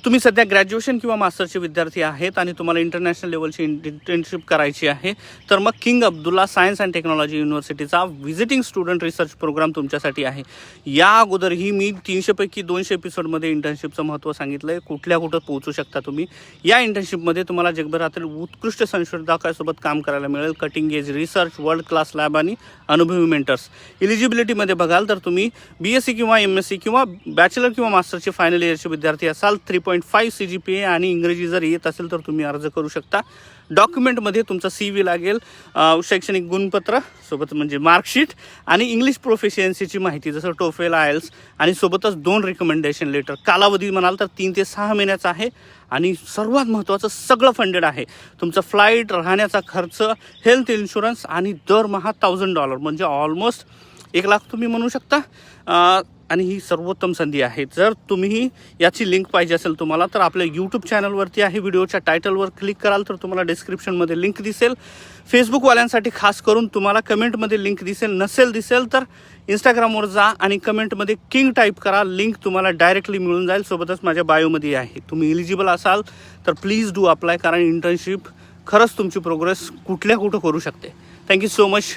तुम्ही सध्या ग्रॅज्युएशन किंवा मास्टरचे विद्यार्थी आहेत आणि तुम्हाला इंटरनॅशनल लेवलची इंटर्नशिप करायची आहे, तर मग King Abdullah Science and Technology युनिव्हर्सिटीचा व्हिजिटिंग स्टुडंट रिसर्च प्रोग्राम तुमच्यासाठी आहे. या अगोदरही मी 300 पैकी 200 एपिसोडमध्ये इंटर्नशिपचं महत्त्व सांगितलं आहे. कुठं पोहोचू शकता तुम्ही. या इंटर्नशिपमध्ये तुम्हाला जगभरातील उत्कृष्ट संशोधकांसोबत काम करायला मिळेल. Cutting edge research, world class lab आणि अनुभवी मेंटर्स. इलिजिबिलिटीमध्ये बघाल तर तुम्ही BSc किंवा MSc किंवा बॅचलर किंवा मास्टरचे फायनल इयरचे विद्यार्थी असाल, 3.5 CGPA आणि इंग्रजी जर येत असेल तर तुम्ही अर्ज करू शकता. डॉक्युमेंटमध्ये तुमचा CV लागेल, शैक्षणिक गुणपत्र सोबत म्हणजे मार्कशीट आणि इंग्लिश प्रोफिशियन्सीची माहिती जसं TOEFL, IELTS आणि सोबतच 2 रिकमेंडेशन लेटर. कालावधी म्हणाल तर 3 ते 6 महिन्याचा आहे आणि सर्वात महत्त्वाचं सगळं फंडेड आहे. तुमचं फ्लाईट, राहण्याचा खर्च, हेल्थ इन्शुरन्स आणि दरमहा $1000 म्हणजे ऑलमोस्ट 1 लाख तुम्ही म्हणू शकता. आणि ही सर्वोत्तम संधी आहे. जर तुम्ही याची लिंक पाहिजे असेल तुम्हाला तर आपल्या यूट्यूब चॅनलवरती आहे. व्हिडिओच्या टायटलवर क्लिक कराल तर तुम्हाला डिस्क्रिप्शनमध्ये लिंक दिसेल. फेसबुकवाल्यांसाठी खास करून तुम्हाला कमेंटमध्ये लिंक दिसेल. दिसेल तर इंस्टाग्रामवर जा आणि कमेंटमध्ये किंग टाईप करा. लिंक तुम्हाला डायरेक्टली मिळून जाईल. सोबतच माझ्या बायोमध्ये आहे. तुम्ही इलिजिबल असाल तर प्लीज डू अप्लाय, कारण इंटर्नशिप खरंच तुमची प्रोग्रेस कुठं करू शकते. Thank you so much.